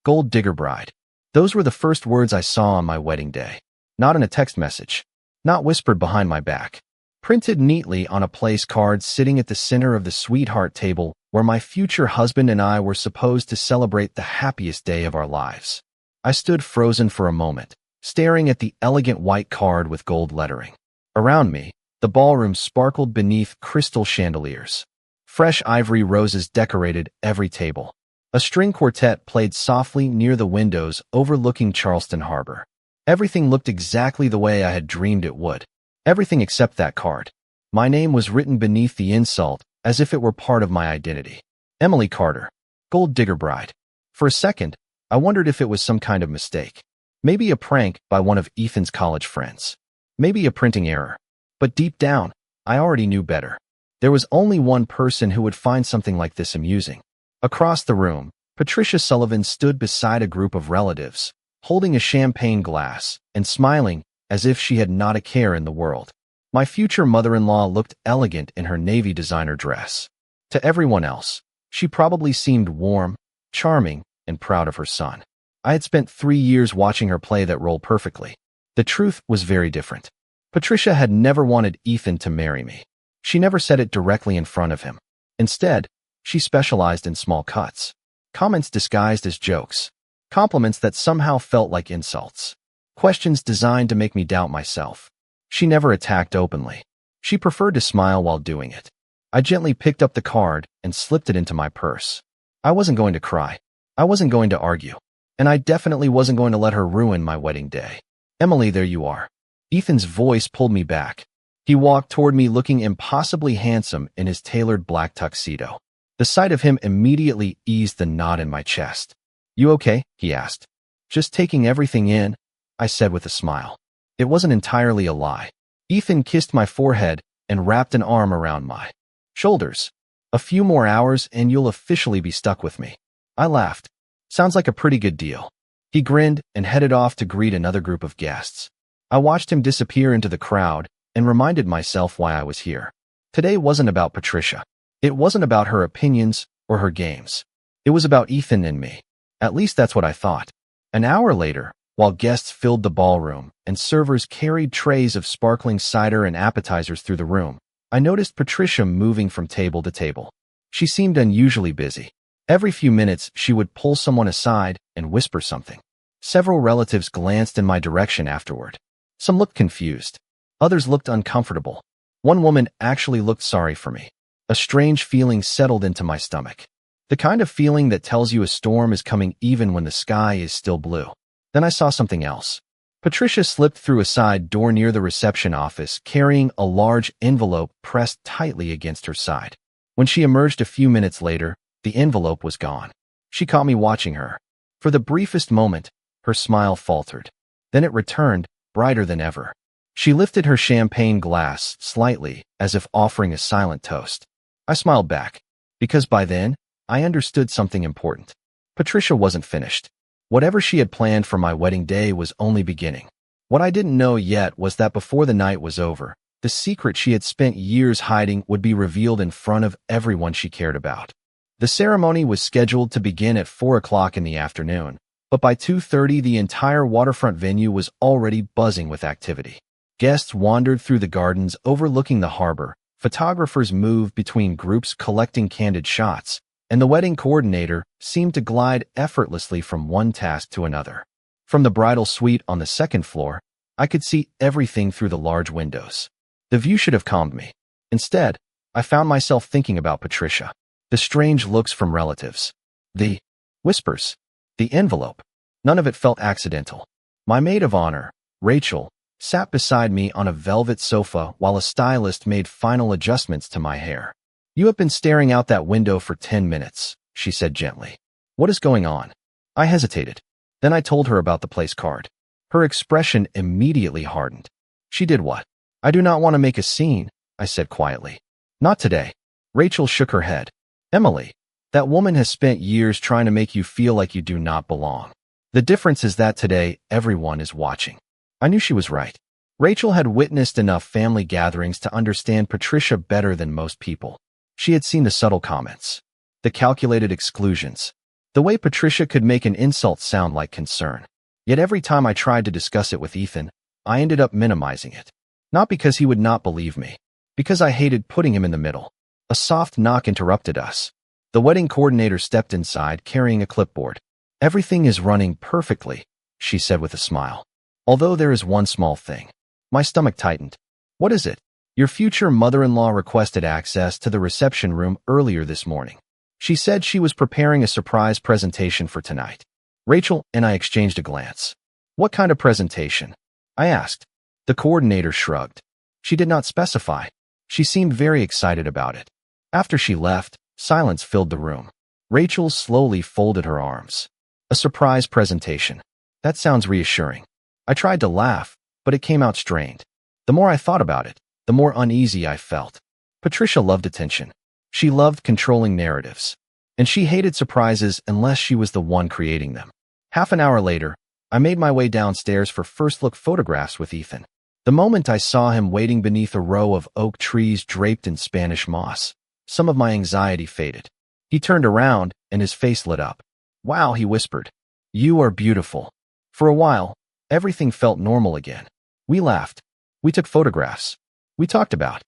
Gold digger bride. Those were the first words I saw on my wedding day. Not in a text message. Not whispered behind my back. Printed neatly on a place card sitting at the center of the sweetheart table where my future husband and I were supposed to celebrate the happiest day of our lives. I stood frozen for a moment, staring at the elegant white card with gold lettering. Around me, the ballroom sparkled beneath crystal chandeliers. Fresh ivory roses decorated every table. A string quartet played softly near the windows overlooking Charleston Harbor. Everything looked exactly the way I had dreamed it would. Everything except that card. My name was written beneath the insult, as if it were part of my identity. Emily Carter, Gold Digger Bride. For a second, I wondered if it was some kind of mistake. Maybe a prank by one of Ethan's college friends. Maybe a printing error. But deep down, I already knew better. There was only one person who would find something like this amusing. Across the room, Patricia Sullivan stood beside a group of relatives, holding a champagne glass and smiling as if she had not a care in the world. My future mother-in-law looked elegant in her navy designer dress. To everyone else, she probably seemed warm, charming, and proud of her son. I had spent 3 years watching her play that role perfectly. The truth was very different. Patricia had never wanted Ethan to marry me. She never said it directly in front of him. Instead, she specialized in small cuts. Comments disguised as jokes. Compliments that somehow felt like insults. Questions designed to make me doubt myself. She never attacked openly. She preferred to smile while doing it. I gently picked up the card and slipped it into my purse. I wasn't going to cry. I wasn't going to argue. And I definitely wasn't going to let her ruin my wedding day. Emily, there you are. Ethan's voice pulled me back. He walked toward me looking impossibly handsome in his tailored black tuxedo. The sight of him immediately eased the knot in my chest. You okay? He asked. Just taking everything in, I said with a smile. It wasn't entirely a lie. Ethan kissed my forehead and wrapped an arm around my shoulders. A few more hours and you'll officially be stuck with me. I laughed. Sounds like a pretty good deal. He grinned and headed off to greet another group of guests. I watched him disappear into the crowd and reminded myself why I was here. Today wasn't about Patricia. It wasn't about her opinions or her games. It was about Ethan and me. At least that's what I thought. An hour later, while guests filled the ballroom and servers carried trays of sparkling cider and appetizers through the room, I noticed Patricia moving from table to table. She seemed unusually busy. Every few minutes, she would pull someone aside and whisper something. Several relatives glanced in my direction afterward. Some looked confused. Others looked uncomfortable. One woman actually looked sorry for me. A strange feeling settled into my stomach. The kind of feeling that tells you a storm is coming even when the sky is still blue. Then I saw something else. Patricia slipped through a side door near the reception office, carrying a large envelope pressed tightly against her side. When she emerged a few minutes later, the envelope was gone. She caught me watching her. For the briefest moment, her smile faltered. Then it returned, brighter than ever. She lifted her champagne glass slightly, as if offering a silent toast. I smiled back, because by then, I understood something important. Patricia wasn't finished. Whatever she had planned for my wedding day was only beginning. What I didn't know yet was that before the night was over, the secret she had spent years hiding would be revealed in front of everyone she cared about. The ceremony was scheduled to begin at 4 o'clock in the afternoon, but by 2:30 the entire waterfront venue was already buzzing with activity. Guests wandered through the gardens overlooking the harbor, photographers moved between groups collecting candid shots, and the wedding coordinator seemed to glide effortlessly from one task to another. From the bridal suite on the second floor, I could see everything through the large windows. The view should have calmed me. Instead, I found myself thinking about Patricia. The strange looks from relatives. The whispers. The envelope. None of it felt accidental. My maid of honor, Rachel, sat beside me on a velvet sofa while a stylist made final adjustments to my hair. You have been staring out that window for 10 minutes, she said gently. What is going on? I hesitated. Then I told her about the place card. Her expression immediately hardened. She did what? I do not want to make a scene, I said quietly. Not today. Rachel shook her head. Emily, that woman has spent years trying to make you feel like you do not belong. The difference is that today everyone is watching. I knew she was right. Rachel had witnessed enough family gatherings to understand Patricia better than most people. She had seen the subtle comments, the calculated exclusions, The way Patricia could make an insult sound like concern. Yet every time I tried to discuss it with Ethan, I ended up minimizing it. Not because he would not believe me, because I hated putting him in the middle. A soft knock interrupted us. The wedding coordinator stepped inside carrying a clipboard. "Everything is running perfectly," she said with a smile. "Although there is one small thing." My stomach tightened. "What is it?" "Your future mother-in-law requested access to the reception room earlier this morning. She said she was preparing a surprise presentation for tonight." Rachel and I exchanged a glance. "What kind of presentation?" I asked. The coordinator shrugged. She did not specify. She seemed very excited about it. After she left, silence filled the room. Rachel slowly folded her arms. "A surprise presentation. That sounds reassuring." I tried to laugh, but it came out strained. The more I thought about it, the more uneasy I felt. Patricia loved attention. She loved controlling narratives. And she hated surprises unless she was the one creating them. Half an hour later, I made my way downstairs for first-look photographs with Ethan. The moment I saw him waiting beneath a row of oak trees draped in Spanish moss, some of my anxiety faded. He turned around, and his face lit up. "Wow," he whispered. "You are beautiful." For a while, everything felt normal again. We laughed. We took photographs. We talked about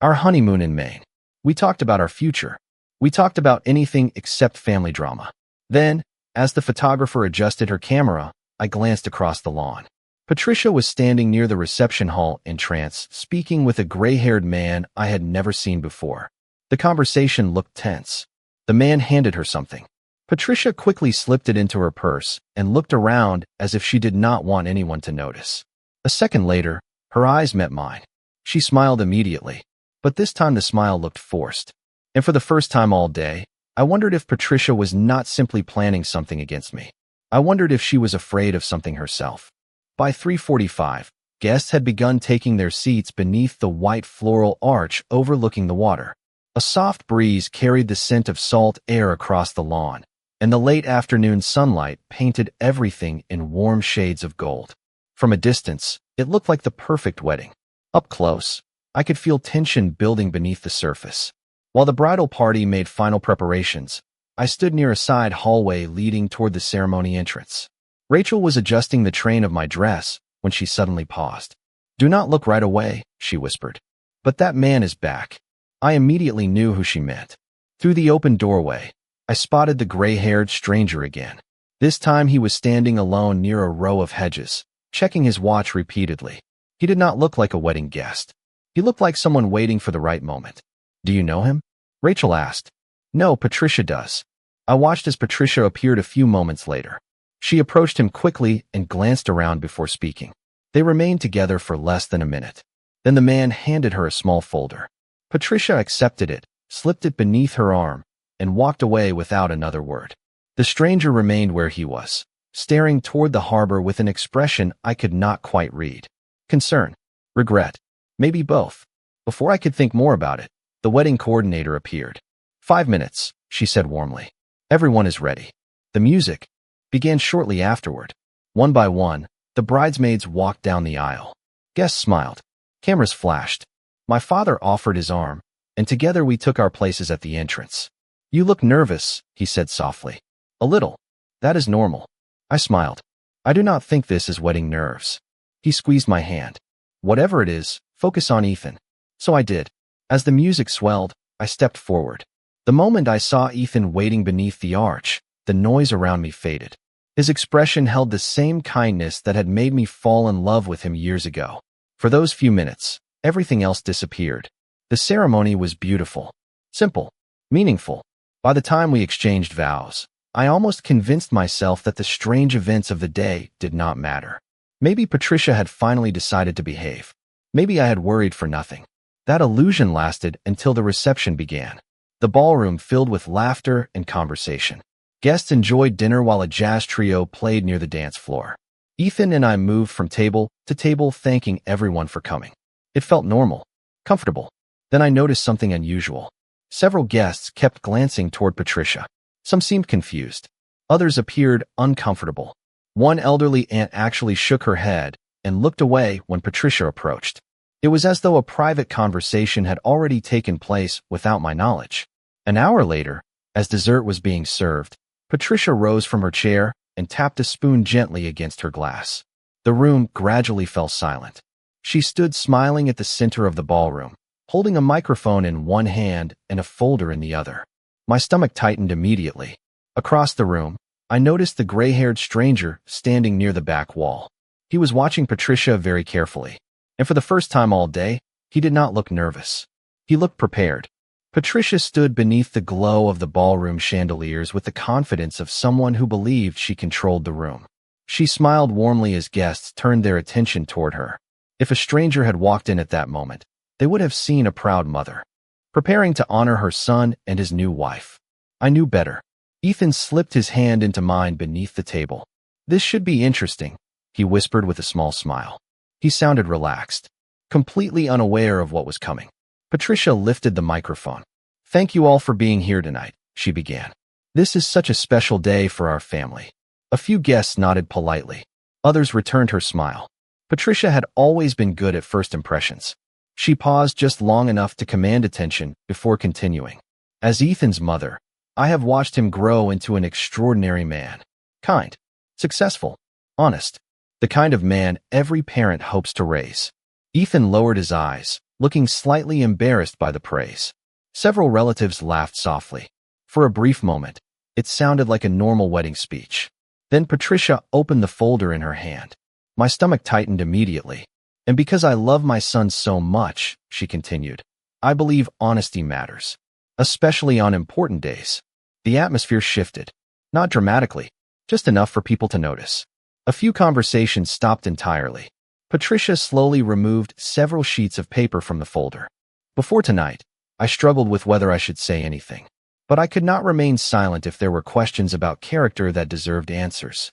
our honeymoon in Maine. We talked about our future. We talked about anything except family drama. Then, as the photographer adjusted her camera, I glanced across the lawn. Patricia was standing near the reception hall in trance, speaking with a gray-haired man I had never seen before. The conversation looked tense. The man handed her something. Patricia quickly slipped it into her purse and looked around as if she did not want anyone to notice. A second later, her eyes met mine. She smiled immediately, but this time the smile looked forced. And for the first time all day, I wondered if Patricia was not simply planning something against me. I wondered if she was afraid of something herself. By 3:45, guests had begun taking their seats beneath the white floral arch overlooking the water. A soft breeze carried the scent of salt air across the lawn, and the late afternoon sunlight painted everything in warm shades of gold. From a distance, it looked like the perfect wedding. Up close, I could feel tension building beneath the surface. While the bridal party made final preparations, I stood near a side hallway leading toward the ceremony entrance. Rachel was adjusting the train of my dress when she suddenly paused. "Do not look right away," she whispered. "But that man is back." I immediately knew who she meant. Through the open doorway, I spotted the gray-haired stranger again. This time he was standing alone near a row of hedges, checking his watch repeatedly. He did not look like a wedding guest. He looked like someone waiting for the right moment. "Do you know him?" Rachel asked. "No, Patricia does." I watched as Patricia appeared a few moments later. She approached him quickly and glanced around before speaking. They remained together for less than a minute. Then the man handed her a small folder. Patricia accepted it, slipped it beneath her arm, and walked away without another word. The stranger remained where he was, staring toward the harbor with an expression I could not quite read. Concern, regret, maybe both. Before I could think more about it, the wedding coordinator appeared. 5 minutes, she said warmly. Everyone is ready. The music began shortly afterward. One by one, the bridesmaids walked down the aisle. Guests smiled. Cameras flashed. My father offered his arm, and together we took our places at the entrance. "You look nervous," he said softly. "A little. That is normal." I smiled. "I do not think this is wedding nerves." He squeezed my hand. "Whatever it is, focus on Ethan." So I did. As the music swelled, I stepped forward. The moment I saw Ethan waiting beneath the arch, the noise around me faded. His expression held the same kindness that had made me fall in love with him years ago. For those few minutes, everything else disappeared. The ceremony was beautiful, simple, meaningful. By the time we exchanged vows, I almost convinced myself that the strange events of the day did not matter. Maybe Patricia had finally decided to behave. Maybe I had worried for nothing. That illusion lasted until the reception began. The ballroom filled with laughter and conversation. Guests enjoyed dinner while a jazz trio played near the dance floor. Ethan and I moved from table to table thanking everyone for coming. It felt normal, comfortable. Then I noticed something unusual. Several guests kept glancing toward Patricia. Some seemed confused. Others appeared uncomfortable. One elderly aunt actually shook her head and looked away when Patricia approached. It was as though a private conversation had already taken place without my knowledge. An hour later, as dessert was being served, Patricia rose from her chair and tapped a spoon gently against her glass. The room gradually fell silent. She stood smiling at the center of the ballroom, holding a microphone in one hand and a folder in the other. My stomach tightened immediately. Across the room, I noticed the gray-haired stranger standing near the back wall. He was watching Patricia very carefully, and for the first time all day, he did not look nervous. He looked prepared. Patricia stood beneath the glow of the ballroom chandeliers with the confidence of someone who believed she controlled the room. She smiled warmly as guests turned their attention toward her. If a stranger had walked in at that moment, they would have seen a proud mother, preparing to honor her son and his new wife. I knew better. Ethan slipped his hand into mine beneath the table. "This should be interesting," he whispered with a small smile. He sounded relaxed, completely unaware of what was coming. Patricia lifted the microphone. "Thank you all for being here tonight," she began. "This is such a special day for our family." A few guests nodded politely. Others returned her smile. Patricia had always been good at first impressions. She paused just long enough to command attention before continuing. "As Ethan's mother, I have watched him grow into an extraordinary man. Kind, successful, honest. The kind of man every parent hopes to raise." Ethan lowered his eyes, looking slightly embarrassed by the praise. Several relatives laughed softly. For a brief moment, it sounded like a normal wedding speech. Then Patricia opened the folder in her hand. My stomach tightened immediately. "And because I love my son so much," she continued, "I believe honesty matters, especially on important days." The atmosphere shifted. Not dramatically, just enough for people to notice. A few conversations stopped entirely. Patricia slowly removed several sheets of paper from the folder. Before tonight, I struggled with whether I should say anything. But I could not remain silent if there were questions about character that deserved answers.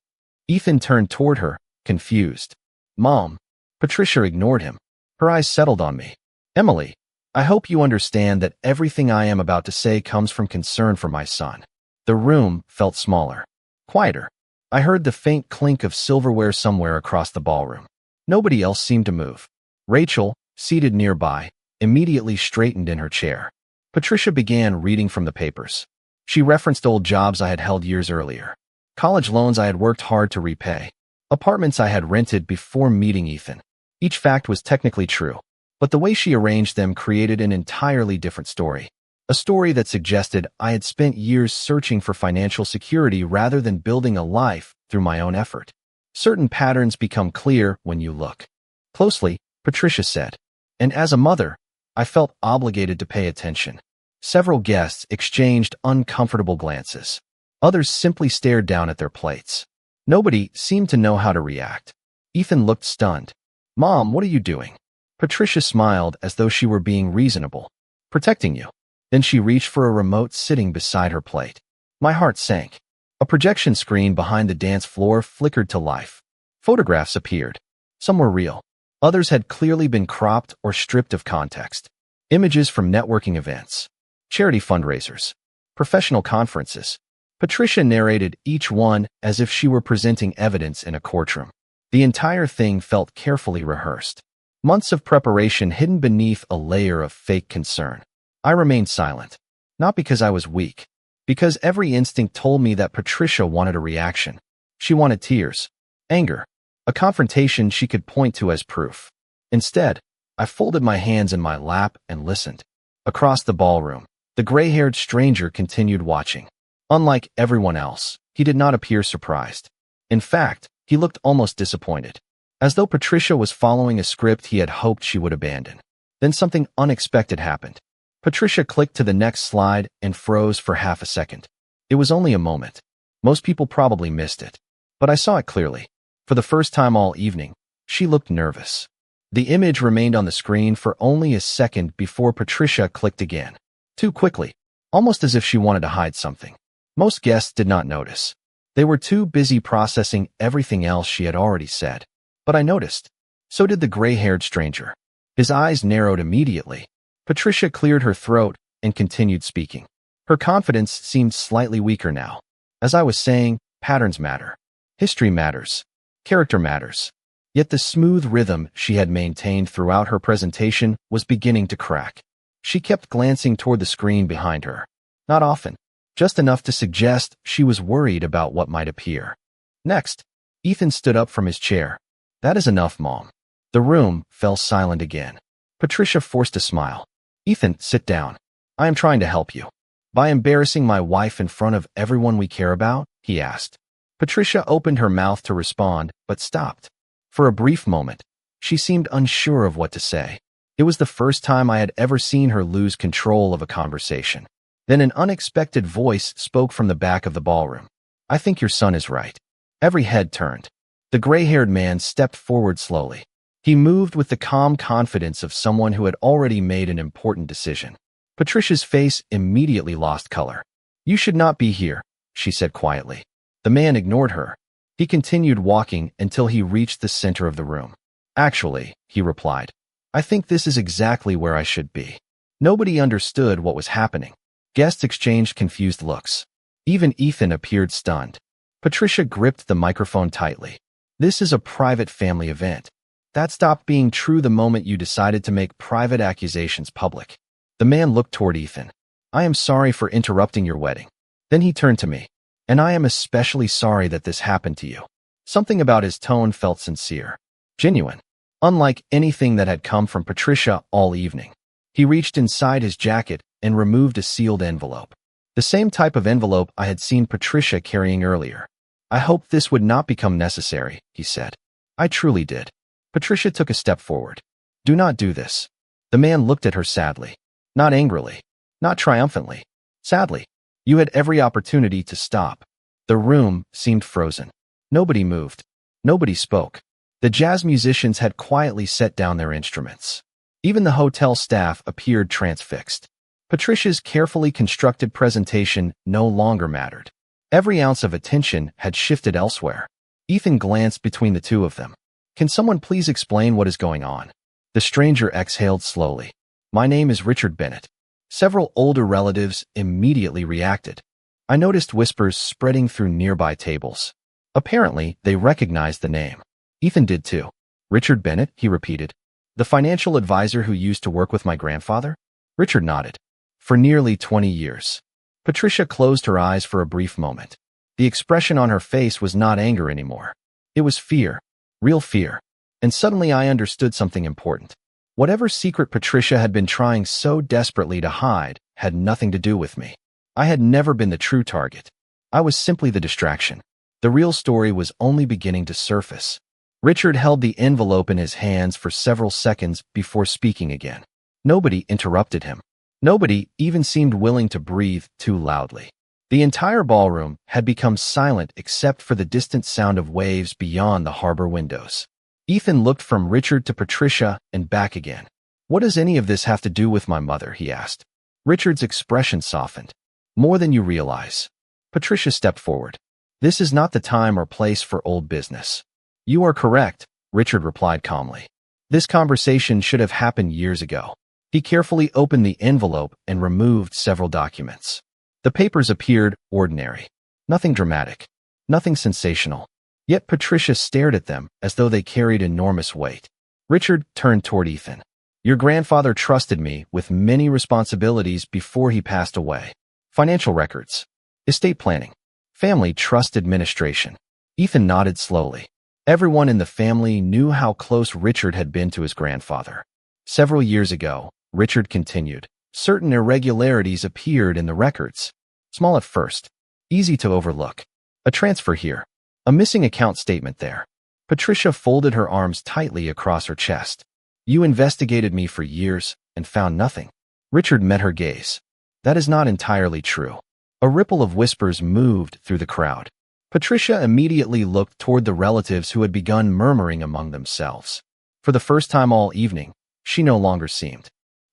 Ethan turned toward her, confused. "Mom." Patricia ignored him. Her eyes settled on me. "Emily, I hope you understand that everything I am about to say comes from concern for my son." The room felt smaller, quieter. I heard the faint clink of silverware somewhere across the ballroom. Nobody else seemed to move. Rachel, seated nearby, immediately straightened in her chair. Patricia began reading from the papers. She referenced old jobs I had held years earlier, college loans I had worked hard to repay, apartments I had rented before meeting Ethan. Each fact was technically true, but the way she arranged them created an entirely different story. A story that suggested I had spent years searching for financial security rather than building a life through my own effort. Certain patterns become clear when you look closely, Patricia said. And as a mother, I felt obligated to pay attention. Several guests exchanged uncomfortable glances. Others simply stared down at their plates. Nobody seemed to know how to react. Ethan looked stunned. "Mom, what are you doing?" Patricia smiled as though she were being reasonable. "Protecting you." Then she reached for a remote sitting beside her plate. My heart sank. A projection screen behind the dance floor flickered to life. Photographs appeared. Some were real. Others had clearly been cropped or stripped of context. Images from networking events, charity fundraisers, professional conferences. Patricia narrated each one as if she were presenting evidence in a courtroom. The entire thing felt carefully rehearsed. Months of preparation hidden beneath a layer of fake concern. I remained silent, not because I was weak, because every instinct told me that Patricia wanted a reaction. She wanted tears, anger, a confrontation she could point to as proof. Instead, I folded my hands in my lap and listened. Across the ballroom, the gray-haired stranger continued watching. Unlike everyone else, he did not appear surprised. In fact, he looked almost disappointed, as though Patricia was following a script he had hoped she would abandon. Then something unexpected happened. Patricia clicked to the next slide and froze for half a second. It was only a moment. Most people probably missed it, but I saw it clearly. For the first time all evening, she looked nervous. The image remained on the screen for only a second before Patricia clicked again. Too quickly, almost as if she wanted to hide something. Most guests did not notice. They were too busy processing everything else she had already said. But I noticed. So did the gray-haired stranger. His eyes narrowed immediately. Patricia cleared her throat and continued speaking. Her confidence seemed slightly weaker now. As I was saying, patterns matter. History matters. Character matters. Yet the smooth rhythm she had maintained throughout her presentation was beginning to crack. She kept glancing toward the screen behind her. Not often, just enough to suggest she was worried about what might appear. Next, Ethan stood up from his chair. That is enough, Mom. The room fell silent again. Patricia forced a smile. Ethan, sit down. I am trying to help you. By embarrassing my wife in front of everyone we care about? He asked. Patricia opened her mouth to respond, but stopped. For a brief moment, she seemed unsure of what to say. It was the first time I had ever seen her lose control of a conversation. Then an unexpected voice spoke from the back of the ballroom. I think your son is right. Every head turned. The gray-haired man stepped forward slowly. He moved with the calm confidence of someone who had already made an important decision. Patricia's face immediately lost color. You should not be here, she said quietly. The man ignored her. He continued walking until he reached the center of the room. Actually, he replied, I think this is exactly where I should be. Nobody understood what was happening. Guests exchanged confused looks. Even Ethan appeared stunned. Patricia gripped the microphone tightly. This is a private family event. That stopped being true the moment you decided to make private accusations public. The man looked toward Ethan. I am sorry for interrupting your wedding. Then he turned to me. And I am especially sorry that this happened to you. Something about his tone felt sincere. Genuine. Unlike anything that had come from Patricia all evening. He reached inside his jacket and removed a sealed envelope. The same type of envelope I had seen Patricia carrying earlier. I hoped this would not become necessary, he said. I truly did. Patricia took a step forward. Do not do this. The man looked at her sadly. Not angrily. Not triumphantly. Sadly. You had every opportunity to stop. The room seemed frozen. Nobody moved. Nobody spoke. The jazz musicians had quietly set down their instruments. Even the hotel staff appeared transfixed. Patricia's carefully constructed presentation no longer mattered. Every ounce of attention had shifted elsewhere. Ethan glanced between the two of them. Can someone please explain what is going on? The stranger exhaled slowly. My name is Richard Bennett. Several older relatives immediately reacted. I noticed whispers spreading through nearby tables. Apparently, they recognized the name. Ethan did too. Richard Bennett, he repeated. The financial advisor who used to work with my grandfather? Richard nodded. For nearly 20 years. Patricia closed her eyes for a brief moment. The expression on her face was not anger anymore. It was fear. Real fear. And suddenly I understood something important. Whatever secret Patricia had been trying so desperately to hide had nothing to do with me. I had never been the true target. I was simply the distraction. The real story was only beginning to surface. Richard held the envelope in his hands for several seconds before speaking again. Nobody interrupted him. Nobody even seemed willing to breathe too loudly. The entire ballroom had become silent except for the distant sound of waves beyond the harbor windows. Ethan looked from Richard to Patricia and back again. What does any of this have to do with my mother? He asked. Richard's expression softened. More than you realize. Patricia stepped forward. This is not the time or place for old business. You are correct, Richard replied calmly. This conversation should have happened years ago. He carefully opened the envelope and removed several documents. The papers appeared ordinary. Nothing dramatic. Nothing sensational. Yet Patricia stared at them as though they carried enormous weight. Richard turned toward Ethan. Your grandfather trusted me with many responsibilities before he passed away. Financial records. Estate planning. Family trust administration. Ethan nodded slowly. Everyone in the family knew how close Richard had been to his grandfather. Several years ago, Richard continued, certain irregularities appeared in the records. Small at first. Easy to overlook. A transfer here. A missing account statement there. Patricia folded her arms tightly across her chest. You investigated me for years and found nothing. Richard met her gaze. That is not entirely true. A ripple of whispers moved through the crowd. Patricia immediately looked toward the relatives who had begun murmuring among themselves. For the first time all evening, she no longer seemed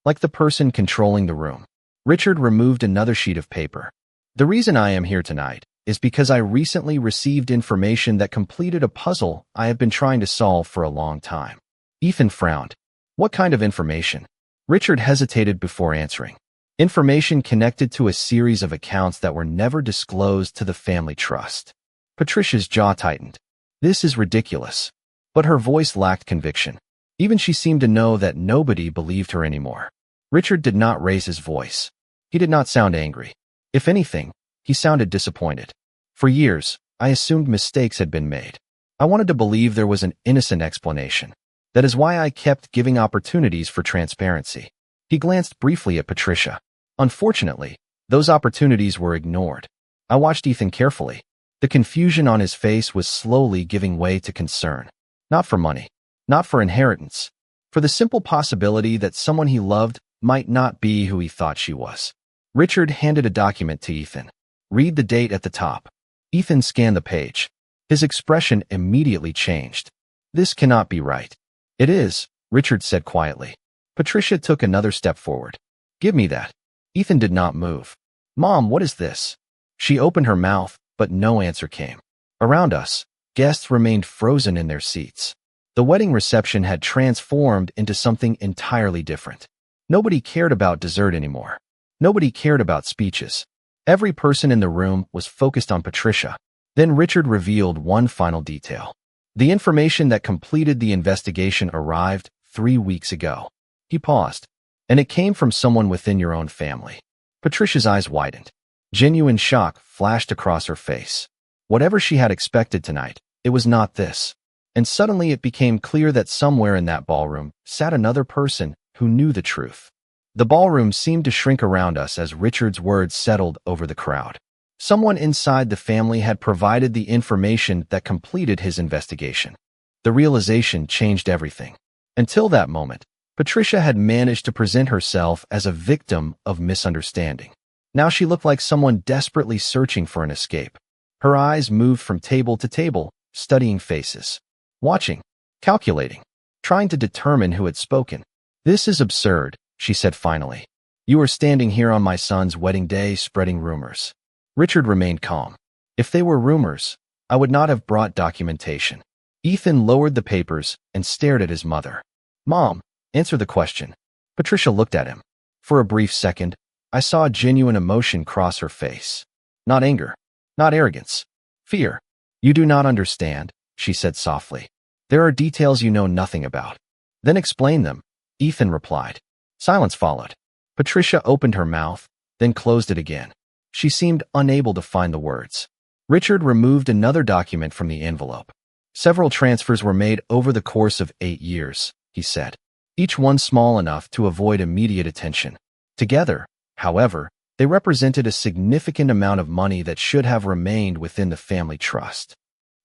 like the person controlling the room. Richard removed another sheet of paper. The reason I am here tonight is because I recently received information that completed a puzzle I have been trying to solve for a long time. Ethan frowned. What kind of information? Richard hesitated before answering. Information connected to a series of accounts that were never disclosed to the family trust. Patricia's jaw tightened. This is ridiculous. But her voice lacked conviction. Even she seemed to know that nobody believed her anymore. Richard did not raise his voice. He did not sound angry. If anything, He sounded disappointed. For years, I assumed mistakes had been made. I wanted to believe there was an innocent explanation. That is why I kept giving opportunities for transparency. He glanced briefly at Patricia. Unfortunately, those opportunities were ignored. I watched Ethan carefully. The confusion on his face was slowly giving way to concern. Not for money. Not for inheritance. For the simple possibility that someone he loved might not be who he thought she was. Richard handed a document to Ethan. Read the date at the top. Ethan scanned the page. His expression immediately changed. This cannot be right. It is, Richard said quietly. Patricia took another step forward. Give me that. Ethan did not move. Mom, what is this? She opened her mouth, but no answer came. Around us, guests remained frozen in their seats. The wedding reception had transformed into something entirely different. Nobody cared about dessert anymore. Nobody cared about speeches. Every person in the room was focused on Patricia. Then Richard revealed one final detail. The information that completed the investigation arrived 3 weeks ago. He paused. And it came from someone within your own family. Patricia's eyes widened. Genuine shock flashed across her face. Whatever she had expected tonight, it was not this. And suddenly it became clear that somewhere in that ballroom sat another person who knew the truth. The ballroom seemed to shrink around us as Richard's words settled over the crowd. Someone inside the family had provided the information that completed his investigation. The realization changed everything. Until that moment, Patricia had managed to present herself as a victim of misunderstanding. Now she looked like someone desperately searching for an escape. Her eyes moved from table to table, studying faces. Watching, calculating, trying to determine who had spoken. This is absurd, she said finally. You are standing here on my son's wedding day spreading rumors. Richard remained calm. If they were rumors, I would not have brought documentation. Ethan lowered the papers and stared at his mother. Mom, answer the question. Patricia looked at him. For a brief second, I saw genuine emotion cross her face. Not anger, not arrogance, fear. You do not understand, she said softly. There are details you know nothing about. Then explain them, Ethan replied. Silence followed. Patricia opened her mouth, then closed it again. She seemed unable to find the words. Richard removed another document from the envelope. Several transfers were made over the course of 8 years, he said. Each one small enough to avoid immediate attention. Together, however, they represented a significant amount of money that should have remained within the family trust.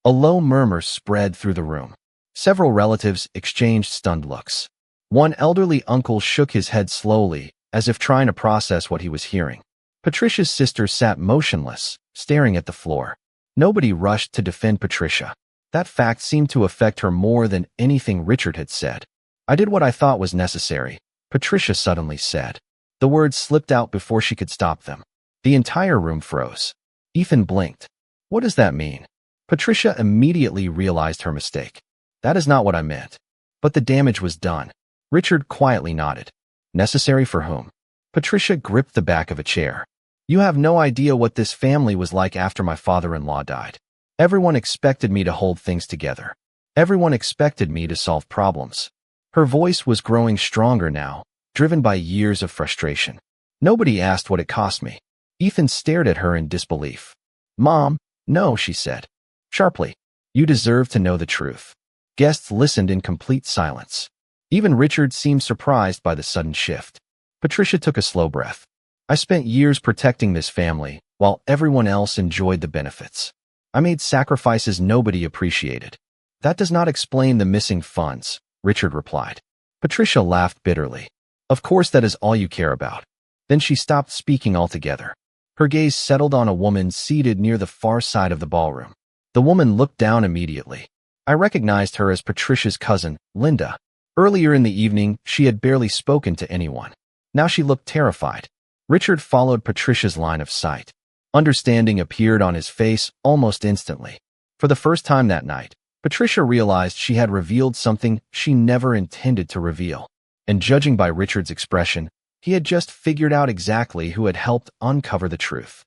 A low murmur spread through the room. Several relatives exchanged stunned looks. One elderly uncle shook his head slowly, as if trying to process what he was hearing. Patricia's sister sat motionless, staring at the floor. Nobody rushed to defend Patricia. That fact seemed to affect her more than anything Richard had said. I did what I thought was necessary, Patricia suddenly said. The words slipped out before she could stop them. The entire room froze. Ethan blinked. What does that mean? Patricia immediately realized her mistake. That is not what I meant. But the damage was done. Richard quietly nodded. Necessary for whom? Patricia gripped the back of a chair. You have no idea what this family was like after my father-in-law died. Everyone expected me to hold things together. Everyone expected me to solve problems. Her voice was growing stronger now, driven by years of frustration. Nobody asked what it cost me. Ethan stared at her in disbelief. Mom, no, she said. Sharply, you deserve to know the truth. Guests listened in complete silence. Even Richard seemed surprised by the sudden shift. Patricia took a slow breath. I spent years protecting this family, while everyone else enjoyed the benefits. I made sacrifices nobody appreciated. That does not explain the missing funds, Richard replied. Patricia laughed bitterly. Of course that is all you care about. Then she stopped speaking altogether. Her gaze settled on a woman seated near the far side of the ballroom. The woman looked down immediately. I recognized her as Patricia's cousin, Linda. Earlier in the evening, she had barely spoken to anyone. Now she looked terrified. Richard followed Patricia's line of sight. Understanding appeared on his face almost instantly. For the first time that night, Patricia realized she had revealed something she never intended to reveal. And judging by Richard's expression, he had just figured out exactly who had helped uncover the truth.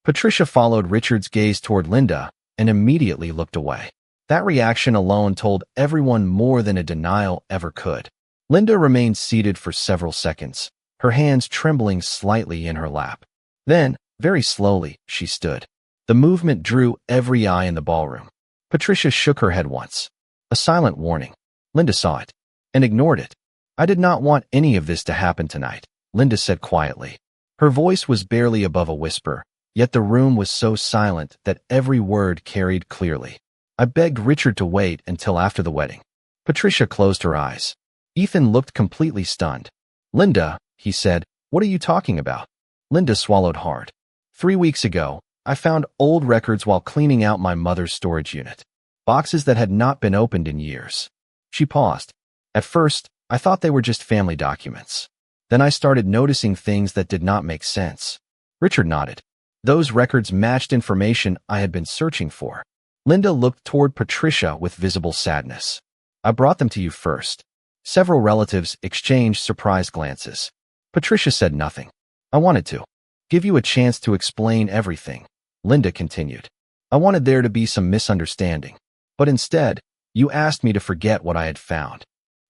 Patricia followed Richard's gaze toward Linda and immediately looked away. That reaction alone told everyone more than a denial ever could. Linda remained seated for several seconds, her hands trembling slightly in her lap. Then, Very slowly, she stood. The movement drew every eye in the ballroom. Patricia shook her head once. A silent warning. Linda saw it and ignored it. I did not want any of this to happen tonight, Linda said quietly. Her voice was barely above a whisper, yet the room was so silent that every word carried clearly. I begged Richard to wait until after the wedding. Patricia closed her eyes. Ethan looked completely stunned. Linda, he said, what are you talking about? Linda swallowed hard. 3 weeks ago, I found old records while cleaning out my mother's storage unit. Boxes that had not been opened in years. She paused. At first, I thought they were just family documents. Then I started noticing things that did not make sense. Richard nodded. Those records matched information I had been searching for. Linda looked toward Patricia with visible sadness. I brought them to you first. Several relatives exchanged surprised glances. Patricia said nothing. I wanted to give you a chance to explain everything, Linda continued. I wanted there to be some misunderstanding. But instead, you asked me to forget what I had found.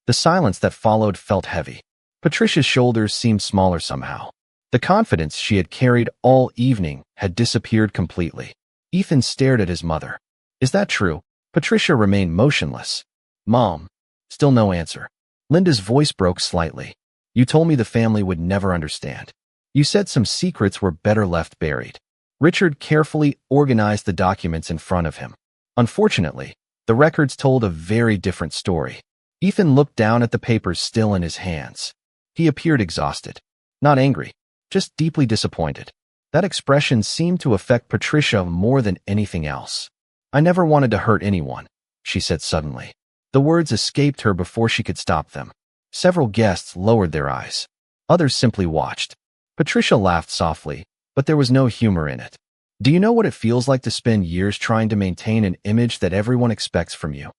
The silence that followed felt heavy. Patricia's shoulders seemed smaller somehow. The confidence she had carried all evening had disappeared completely. Ethan stared at his mother. Is that true? Patricia remained motionless. Mom. Still no answer. Linda's voice broke slightly. You told me the family would never understand. You said some secrets were better left buried. Richard carefully organized the documents in front of him. Unfortunately, the records told a very different story. Ethan looked down at the papers still in his hands. He appeared exhausted. Not angry, just deeply disappointed. That expression seemed to affect Patricia more than anything else. I never wanted to hurt anyone, she said suddenly. The words escaped her before she could stop them. Several guests lowered their eyes. Others simply watched. Patricia laughed softly, but there was no humor in it. Do you know what it feels like to spend years trying to maintain an image that everyone expects from you?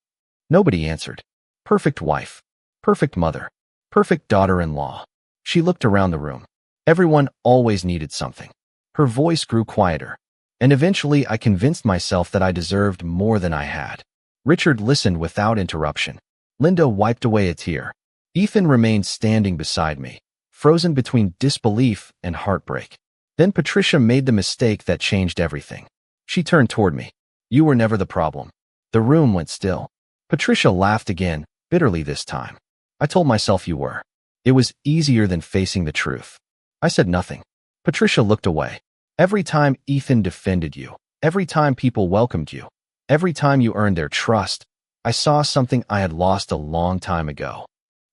Nobody answered. Perfect wife. Perfect mother. Perfect daughter-in-law. She looked around the room. Everyone always needed something. Her voice grew quieter. And eventually I convinced myself that I deserved more than I had. Richard listened without interruption. Linda wiped away a tear. Ethan remained standing beside me, frozen between disbelief and heartbreak. Then Patricia made the mistake that changed everything. She turned toward me. You were never the problem. The room went still. Patricia laughed again, bitterly this time. I told myself you were. It was easier than facing the truth. I said nothing. Patricia looked away. Every time Ethan defended you, every time people welcomed you, every time you earned their trust, I saw something I had lost a long time ago.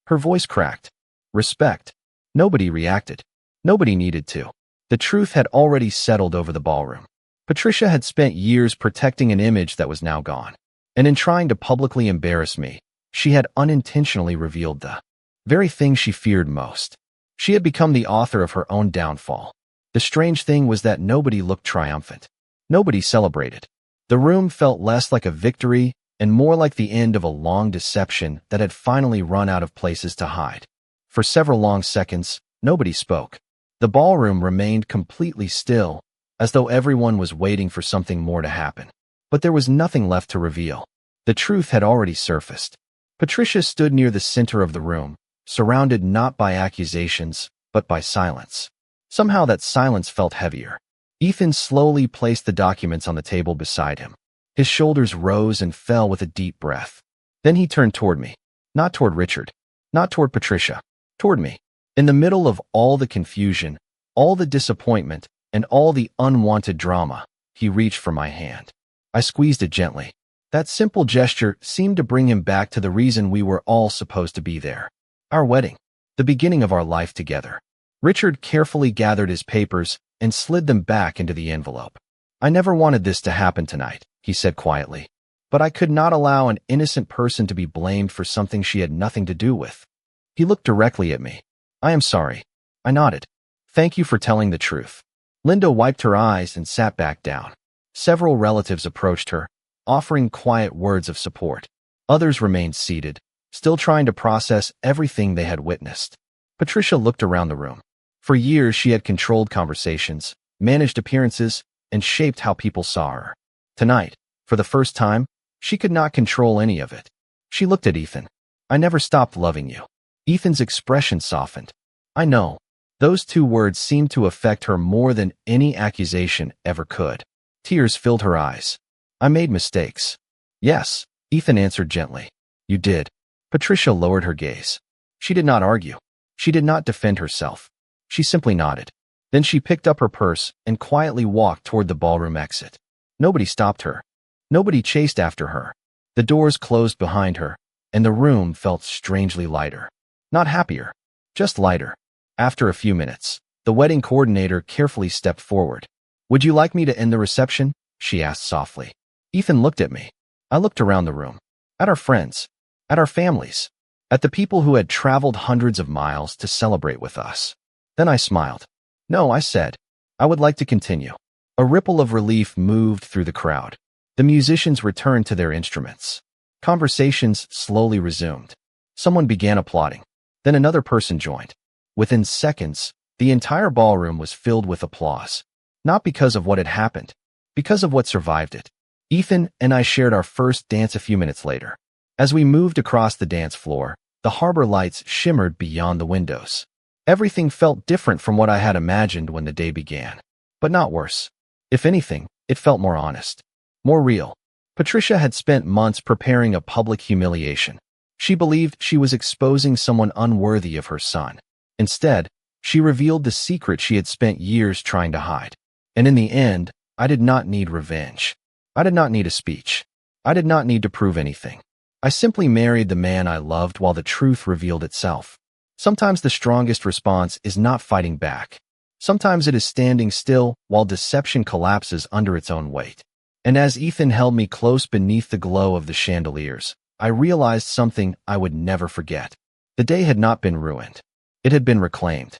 Her voice cracked. Respect. Nobody reacted. Nobody needed to. The truth had already settled over the ballroom. Patricia had spent years protecting an image that was now gone. And in trying to publicly embarrass me, she had unintentionally revealed the very thing she feared most. She had become the author of her own downfall. The strange thing was that nobody looked triumphant. Nobody celebrated. The room felt less like a victory and more like the end of a long deception that had finally run out of places to hide. For several long seconds, nobody spoke. The ballroom remained completely still, as though everyone was waiting for something more to happen. But there was nothing left to reveal. The truth had already surfaced. Patricia stood near the center of the room, surrounded not by accusations, but by silence. Somehow that silence felt heavier. Ethan slowly placed the documents on the table beside him. His shoulders rose and fell with a deep breath. Then he turned toward me. Not toward Richard. Not toward Patricia. Toward me. In the middle of all the confusion, all the disappointment, and all the unwanted drama, he reached for my hand. I squeezed it gently. That simple gesture seemed to bring him back to the reason we were all supposed to be there. Our wedding. The beginning of our life together. Richard carefully gathered his papers and slid them back into the envelope. I never wanted this to happen tonight, he said quietly. But I could not allow an innocent person to be blamed for something she had nothing to do with. He looked directly at me. I am sorry. I nodded. Thank you for telling the truth. Linda wiped her eyes and sat back down. Several relatives approached her, offering quiet words of support. Others remained seated, still trying to process everything they had witnessed. Patricia looked around the room. For years, she had controlled conversations, managed appearances, and shaped how people saw her. Tonight, for the first time, she could not control any of it. She looked at Ethan. I never stopped loving you. Ethan's expression softened. I know. Those 2 words seemed to affect her more than any accusation ever could. Tears filled her eyes. I made mistakes. Yes, Ethan answered gently. You did. Patricia lowered her gaze. She did not argue. She did not defend herself. She simply nodded. Then she picked up her purse and quietly walked toward the ballroom exit. Nobody stopped her. Nobody chased after her. The doors closed behind her, and the room felt strangely lighter. Not happier, just lighter. After a few minutes, the wedding coordinator carefully stepped forward. Would you like me to end the reception? She asked softly. Ethan looked at me. I looked around the room. At our friends. At our families. At the people who had traveled hundreds of miles to celebrate with us. Then I smiled. No, I said. I would like to continue. A ripple of relief moved through the crowd. The musicians returned to their instruments. Conversations slowly resumed. Someone began applauding. Then another person joined. Within seconds, the entire ballroom was filled with applause. Not because of what had happened, because of what survived it. Ethan and I shared our first dance a few minutes later. As we moved across the dance floor, the harbor lights shimmered beyond the windows. Everything felt different from what I had imagined when the day began. But not worse. If anything, it felt more honest. More real. Patricia had spent months preparing a public humiliation. She believed she was exposing someone unworthy of her son. Instead, she revealed the secret she had spent years trying to hide. And in the end, I did not need revenge. I did not need a speech. I did not need to prove anything. I simply married the man I loved while the truth revealed itself. Sometimes the strongest response is not fighting back. Sometimes it is standing still while deception collapses under its own weight. And as Ethan held me close beneath the glow of the chandeliers, I realized something I would never forget. The day had not been ruined. It had been reclaimed.